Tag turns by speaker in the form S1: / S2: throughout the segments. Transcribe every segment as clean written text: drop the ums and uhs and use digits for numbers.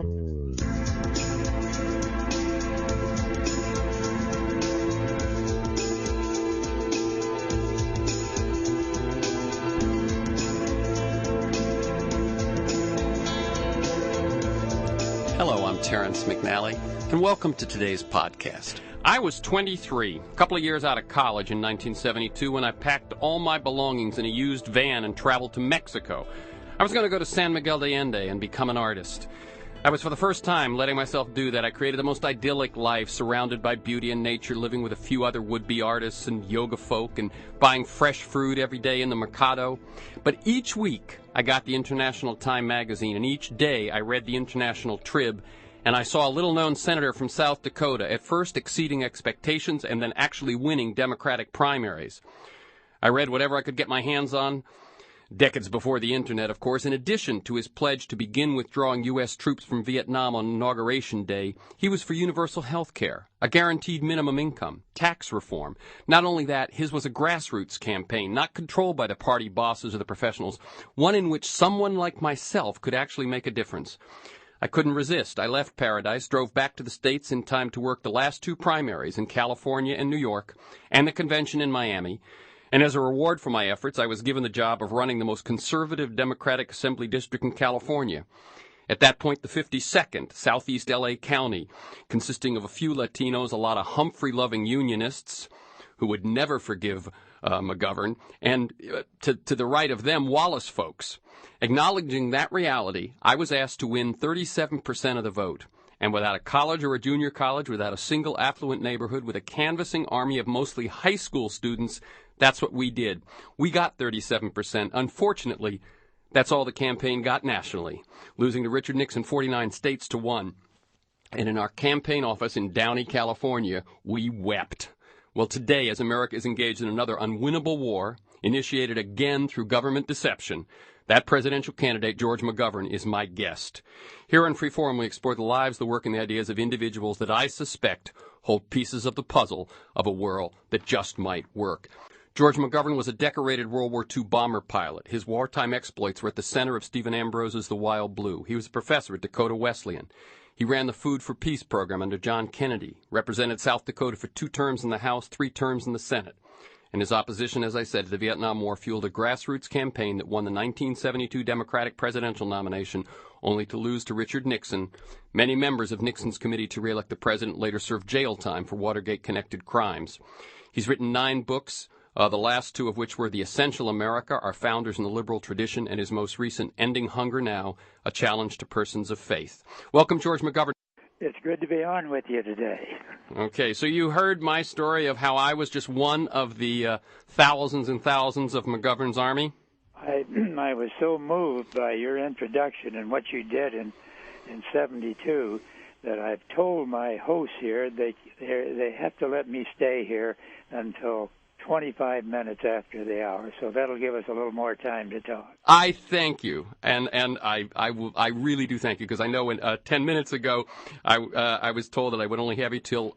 S1: Hello, I'm Terrence McNally, and welcome to today's podcast. I was 23, a couple of years out of college in 1972, when I packed all my belongings in a used van and traveled to Mexico. I was going to go to San Miguel de Allende and become an artist. I was, for the first time, letting myself do that. I created the most idyllic life, surrounded by beauty and nature, living with a few other would-be artists and yoga folk, and buying fresh fruit every day in the mercado. But each week, I got the International Time magazine, and each day I read the International Trib, and I saw a little-known senator from South Dakota, at first exceeding expectations and then actually winning Democratic primaries. I read whatever I could get my hands on, decades before the Internet, of course. In addition to his pledge to begin withdrawing U.S. troops from Vietnam on Inauguration Day, he was for universal health care, a guaranteed minimum income, tax reform. Not only that, his was a grassroots campaign, not controlled by the party bosses or the professionals, one in which someone like myself could actually make a difference. I couldn't resist. I left Paradise, drove back to the States in time to work the last two primaries in California and New York, and the convention in Miami. And as a reward for my efforts, I was given the job of running the most conservative Democratic Assembly district in California. At that point, the 52nd, Southeast L.A. County, consisting of a few Latinos, a lot of Humphrey-loving Unionists who would never forgive McGovern, and to the right of them, Wallace folks. Acknowledging that reality, I was asked to win 37% of the vote. And without a college or a junior college, without a single affluent neighborhood, with a canvassing army of mostly high school students, that's what we did. We got 37%. Unfortunately, that's all the campaign got nationally, losing to Richard Nixon 49 states to 1. And in our campaign office in Downey, California, we wept. Well, today, as America is engaged in another unwinnable war, initiated again through government deception, that presidential candidate, George McGovern, is my guest. Here on Freeform, we explore the lives, the work, and the ideas of individuals that I suspect hold pieces of the puzzle of a world that just might work. George McGovern was a decorated World War II bomber pilot. His wartime exploits were at the center of Stephen Ambrose's The Wild Blue. He was a professor at Dakota Wesleyan. He ran the Food for Peace program under John Kennedy, represented South Dakota for 2 terms in the House, 3 terms in the Senate. And his opposition, as I said, to the Vietnam War fueled a grassroots campaign that won the 1972 Democratic presidential nomination, only to lose to Richard Nixon. Many members of Nixon's committee to re-elect the president later served jail time for Watergate-connected crimes. He's written 9 books, the last 2 of which were The Essential America, Our Founders in the Liberal Tradition, and his most recent, Ending Hunger Now, A Challenge to Persons of Faith. Welcome, George McGovern.
S2: It's good to be on with you today.
S1: Okay, so you heard my story of how I was just one of the thousands and thousands of McGovern's army?
S2: I was so moved by your introduction and what you did in 72 that I've told my hosts here they have to let me stay here until 25 minutes after the hour, so that'll give us a little more time to talk.
S1: I thank you, and I really do thank you, because I know when 10 minutes ago I was told that I would only have you till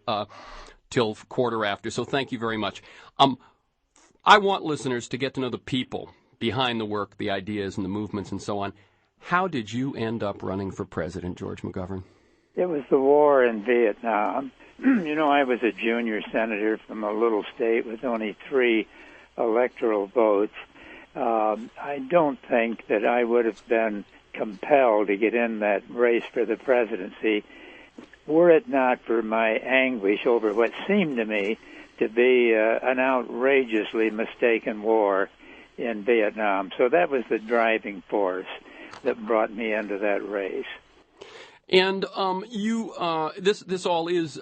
S1: quarter after. So thank you very much. I want listeners to get to know the people behind the work, the ideas, and the movements, and so on. How did you end up running for president, George McGovern?
S2: It was the war in Vietnam. You know, I was a junior senator from a little state with only 3 electoral votes. I don't think that I would have been compelled to get in that race for the presidency were it not for my anguish over what seemed to me to be an outrageously mistaken war in Vietnam. So that was the driving force that brought me into that race.
S1: And this all is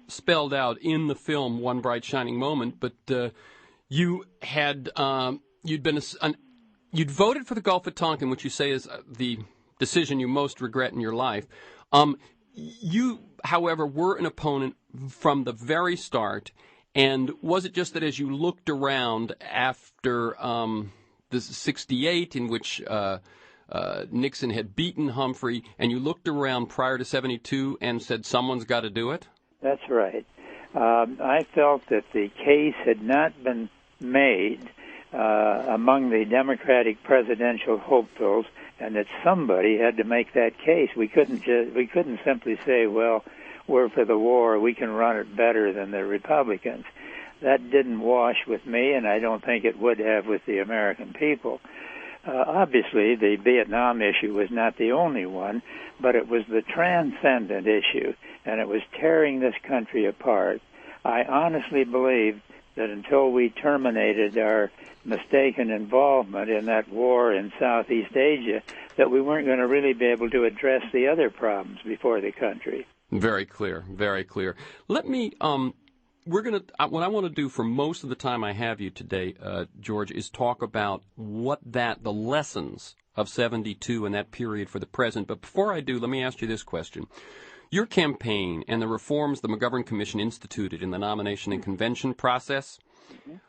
S1: spelled out in the film One Bright Shining Moment. But you had you'd voted for the Gulf of Tonkin, which you say is the decision you most regret in your life. You, however, were an opponent from the very start. And was it just that as you looked around after the 68, in which Nixon had beaten Humphrey, and you looked around prior to 72 and said, someone's got to do it?
S2: That's right. I felt that the case had not been made among the Democratic presidential hopefuls and that somebody had to make that case. We couldn't simply say, well, we're for the war, we can run it better than the Republicans. That didn't wash with me, and I don't think it would have with the American people. Obviously, the Vietnam issue was not the only one, but it was the transcendent issue, and it was tearing this country apart. I honestly believe that until we terminated our mistaken involvement in that war in Southeast Asia, that we weren't going to really be able to address the other problems before the country.
S1: Very clear, very clear. Let me, what I want to do for most of the time I have you today, George, is talk about the lessons of 72 and that period for the present. But before I do, let me ask you this question. Your campaign and the reforms the McGovern Commission instituted in the nomination and convention process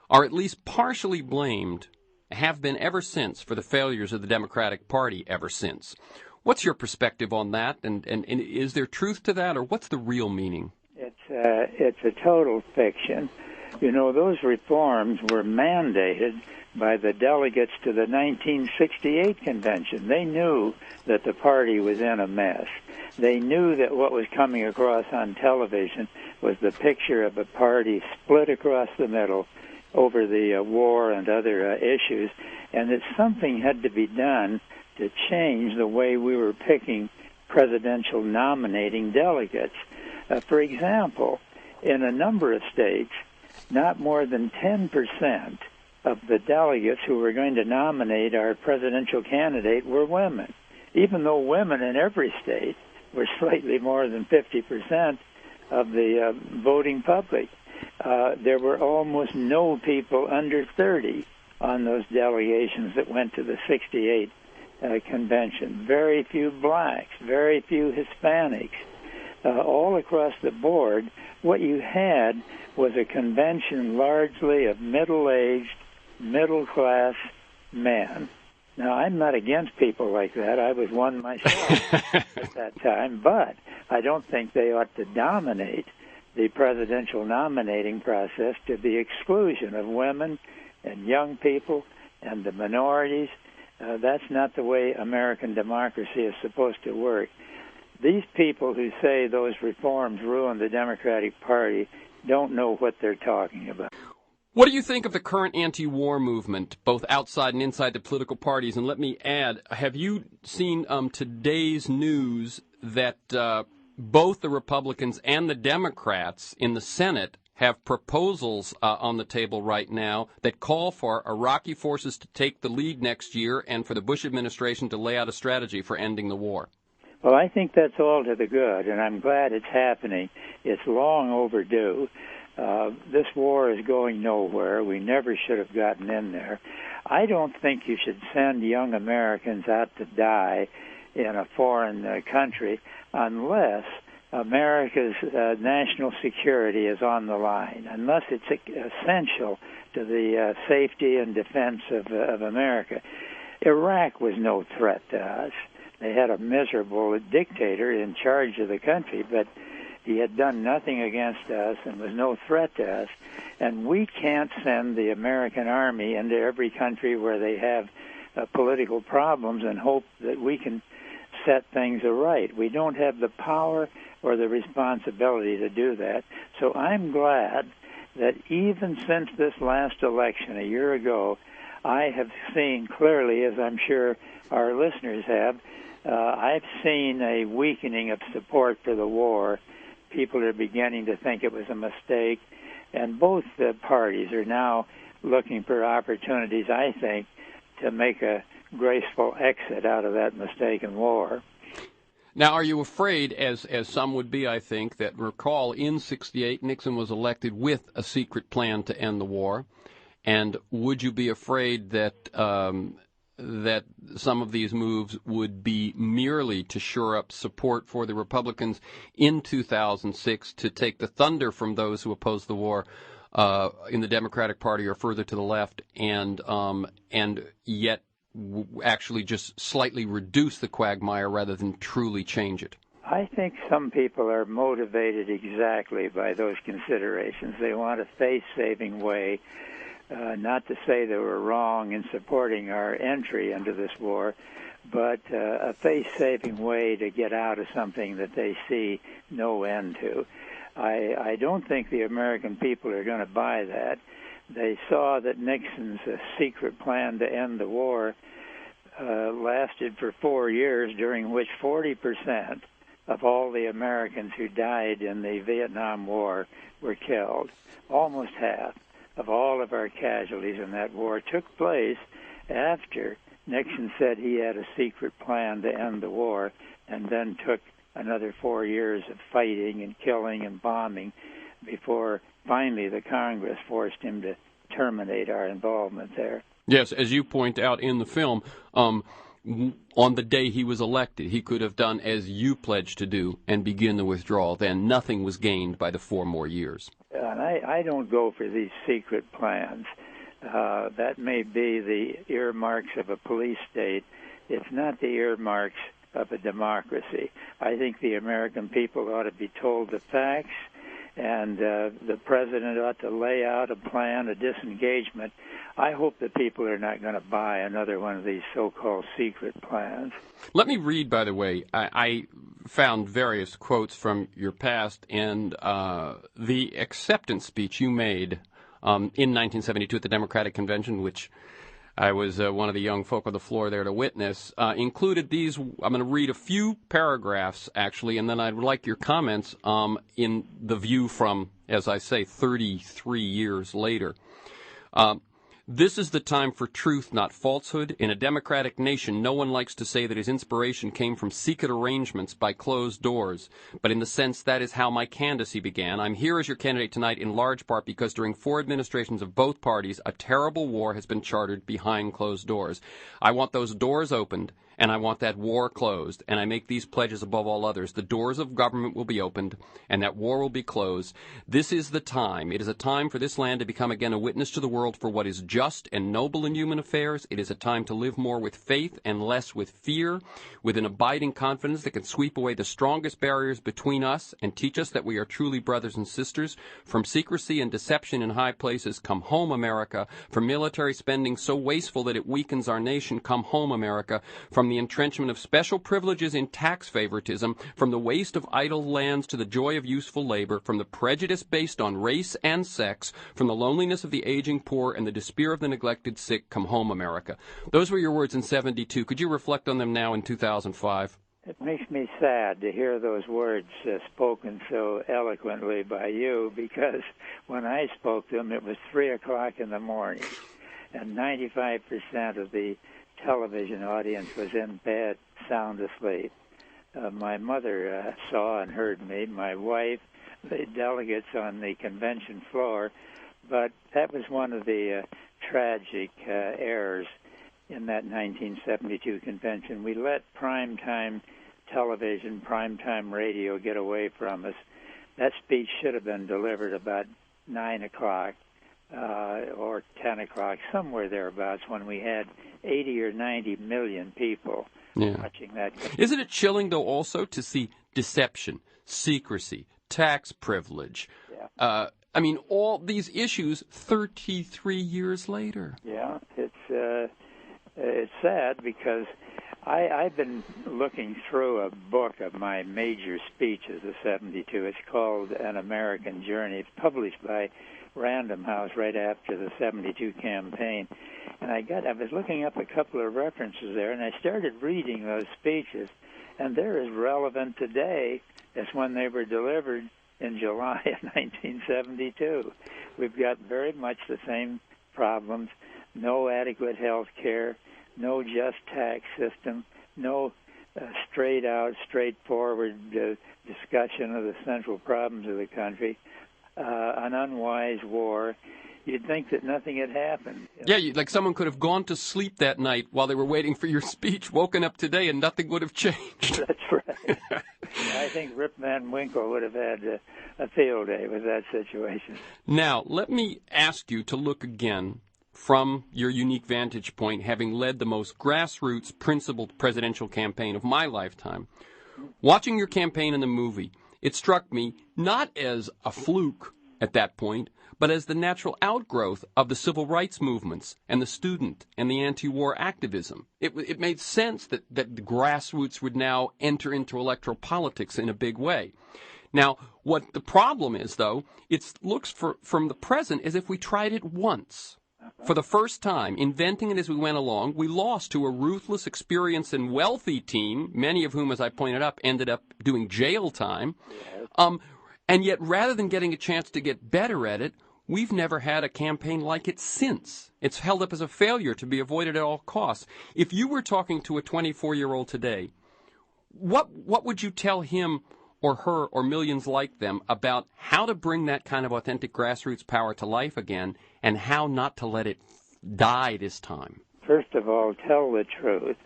S1: are at least partially blamed, have been ever since, for the failures of the Democratic Party ever since. What's your perspective on that, and is there truth to that, or what's the real meaning?
S2: It's a total fiction. You know, those reforms were mandated by the delegates to the 1968 convention. They knew that the party was in a mess. They knew that what was coming across on television was the picture of a party split across the middle over the war and other issues, and that something had to be done to change the way we were picking presidential nominating delegates. For example, in a number of states, not more than 10% of the delegates who were going to nominate our presidential candidate were women, even though women in every state were slightly more than 50% of the voting public. There were almost no people under 30 on those delegations that went to the 68 convention. Very few blacks, very few Hispanics. All across the board, what you had was a convention largely of middle-aged, middle-class men. Now, I'm not against people like that. I was one myself at that time, but I don't think they ought to dominate the presidential nominating process to the exclusion of women and young people and the minorities. That's not the way American democracy is supposed to work. These people who say those reforms ruined the Democratic Party don't know what they're talking about.
S1: What do you think of the current anti-war movement, both outside and inside the political parties? And let me add, have you seen today's news that both the Republicans and the Democrats in the Senate have proposals on the table right now that call for Iraqi forces to take the lead next year and for the Bush administration to lay out a strategy for ending the war?
S2: Well, I think that's all to the good, and I'm glad it's happening. It's long overdue. This war is going nowhere. We never should have gotten in there. I don't think you should send young Americans out to die in a foreign country unless America's national security is on the line, unless it's essential to the safety and defense of America. Iraq was no threat to us. They had a miserable dictator in charge of the country, but he had done nothing against us and was no threat to us. And we can't send the American army into every country where they have political problems and hope that we can set things aright. We don't have the power or the responsibility to do that. So I'm glad that even since this last election a year ago, I have seen clearly, as I'm sure our listeners have, I've seen a weakening of support for the war. People are beginning to think it was a mistake, and both the parties are now looking for opportunities, I think, to make a graceful exit out of that mistaken war.
S1: Now, are you afraid, as some would be, I think, that recall in 68 Nixon was elected with a secret plan to end the war, and would you be afraid that that some of these moves would be merely to shore up support for the Republicans in 2006 to take the thunder from those who opposed the war in the Democratic Party or further to the left, and yet actually just slightly reduce the quagmire rather than truly change it?
S2: I think some people are motivated exactly by those considerations. They want a face-saving way. Not to say they were wrong in supporting our entry into this war, but a face-saving way to get out of something that they see no end to. I don't think the American people are going to buy that. They saw that Nixon's secret plan to end the war lasted for 4 years, during which 40% of all the Americans who died in the Vietnam War were killed. Almost half of all of our casualties in that war took place after Nixon said he had a secret plan to end the war, and then took another 4 years of fighting and killing and bombing before finally the Congress forced him to terminate our involvement there.
S1: Yes, as you point out in the film, on the day he was elected, he could have done as you pledged to do and begin the withdrawal. Then nothing was gained by the 4 more years.
S2: And I don't go for these secret plans. That may be the earmarks of a police state. It's not the earmarks of a democracy. I think the American people ought to be told the facts, and the president ought to lay out a plan, a disengagement. I hope that people are not going to buy another one of these so-called secret plans.
S1: Let me read, by the way, I found various quotes from your past, and the acceptance speech you made in 1972 at the Democratic Convention, which I was one of the young folk on the floor there to witness, included these. I'm going to read a few paragraphs, actually, and then I'd like your comments in the view from, as I say, 33 years later. This is the time for truth, not falsehood. In a democratic nation, no one likes to say that his inspiration came from secret arrangements by closed doors. But in the sense that is how my candidacy began. I'm here as your candidate tonight in large part because during 4 administrations of both parties, a terrible war has been chartered behind closed doors. I want those doors opened, and I want that war closed, and I make these pledges above all others. The doors of government will be opened, and that war will be closed. This is the time. It is a time for this land to become again a witness to the world for what is just and noble in human affairs. It is a time to live more with faith and less with fear, with an abiding confidence that can sweep away the strongest barriers between us and teach us that we are truly brothers and sisters. From secrecy and deception in high places, come home, America. From military spending so wasteful that it weakens our nation, come home, America. From the entrenchment of special privileges in tax favoritism, from the waste of idle lands to the joy of useful labor, from the prejudice based on race and sex, from the loneliness of the aging poor and the despair of the neglected sick, come home, America. Those were your words in 72. Could you reflect on them now in 2005?
S2: It makes me sad to hear those words spoken so eloquently by you, because when I spoke them, it was 3 o'clock in the morning, and 95% of the television audience was in bed, sound asleep. My mother saw and heard me, my wife, the delegates on the convention floor, but that was one of the tragic errors in that 1972 convention. We let primetime television, primetime radio get away from us. That speech should have been delivered about 9 o'clock or 10 o'clock, somewhere thereabouts, when we had 80 or 90 million people watching that.
S1: Isn't it chilling, though, also to see deception, secrecy, tax privilege? Yeah. I mean, all these issues 33 years later.
S2: Yeah, it's sad because I've been looking through a book of my major speeches of 72. It's called An American Journey. It's published by Random House right after the 72 campaign. And I was looking up a couple of references there, and I started reading those speeches, and they're as relevant today as when they were delivered in July of 1972. We've got very much the same problems: no adequate health care, no just tax system, no straightforward discussion of the central problems of the country, an unwise war. You'd think that nothing had happened.
S1: Yeah, like someone could have gone to sleep that night while they were waiting for your speech, woken up today, and nothing would have changed.
S2: That's right. I think Rip Van Winkle would have had a field day with that situation.
S1: Now, let me ask you to look again from your unique vantage point, having led the most grassroots, principled presidential campaign of my lifetime. Watching your campaign in the movie, it struck me not as a fluke, at that point, but as the natural outgrowth of the civil rights movements and the student and the anti-war activism. It made sense that the grassroots would now enter into electoral politics in a big way. Now, what the problem is, though, it looks from the present as if we tried it once. For the first time, inventing it as we went along, we lost to a ruthless, experienced, and wealthy team, many of whom, as I pointed up, ended up doing jail time. And yet, rather than getting a chance to get better at it, we've never had a campaign like it since. It's held up as a failure to be avoided at all costs. If you were talking to a 24-year-old today, what would you tell him or her or millions like them about how to bring that kind of authentic grassroots power to life again and how not to let it die this time?
S2: First of all, tell the truth.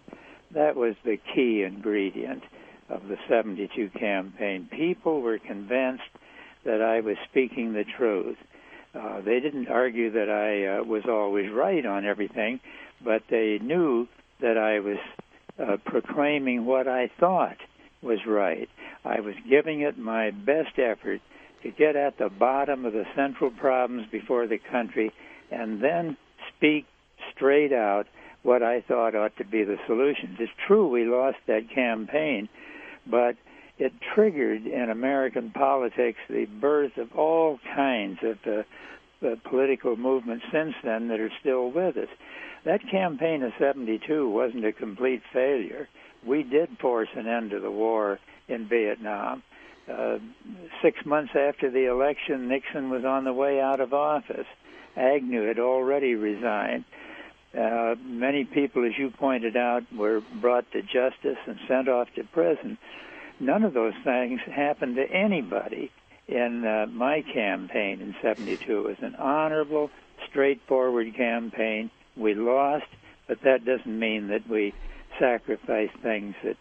S2: That was the key ingredient of the 72 campaign. People were convinced that I was speaking the truth. They didn't argue that I was always right on everything, but they knew that I was proclaiming what I thought was right. I was giving it my best effort to get at the bottom of the central problems before the country and then speak straight out what I thought ought to be the solutions. It's true we lost that campaign, but it triggered in American politics the birth of all kinds of political movements since then that are still with us. That campaign of 72 wasn't a complete failure. We did force an end to the war in Vietnam. 6 months after the election, Nixon was on the way out of office. Agnew had already resigned. Many people, as you pointed out, were brought to justice and sent off to prison. None of those things happened to anybody in my campaign in 72. It was an honorable, straightforward campaign. We lost, but that doesn't mean that we sacrificed things that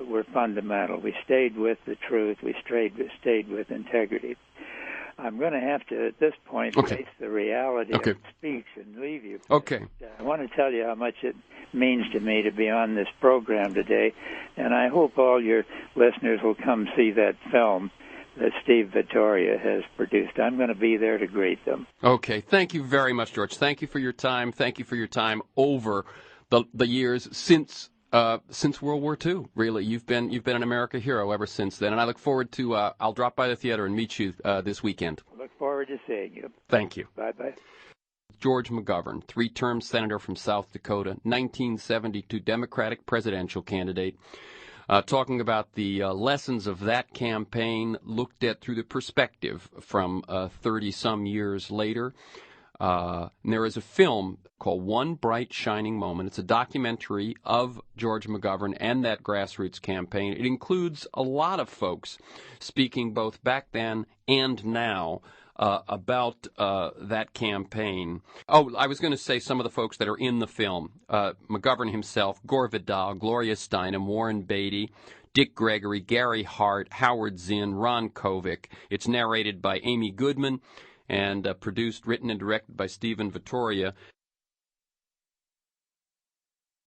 S2: were fundamental. We stayed with the truth. We stayed with integrity. I'm going to have to, at this point, face the reality of speech and leave you.
S1: Okay.
S2: I want to tell you how much it means to me to be on this program today, and I hope all your listeners will come see that film that Steve Vittoria has produced. I'm going to be there to greet them. Okay.
S1: Thank you very much, George. Thank you for your time. Thank you for your time over the years since World War II. Really, you've been an America hero ever since then, and I look forward to. I'll drop by the theater and meet you this weekend.
S2: Look forward to seeing you.
S1: Thank you.
S2: Bye-bye.
S1: George McGovern, 3-term senator from South Dakota, 1972 Democratic presidential candidate, talking about the lessons of that campaign looked at through the perspective from 30-some years later. And there is a film called One Bright Shining Moment. It's a documentary of George McGovern and that grassroots campaign. It includes a lot of folks speaking both back then and now about that campaign. Oh, I was going to say some of the folks that are in the film. McGovern himself, Gore Vidal, Gloria Steinem, Warren Beatty, Dick Gregory, Gary Hart, Howard Zinn, Ron Kovic. It's narrated by Amy Goodman and produced, written, and directed by Stephen Vittoria.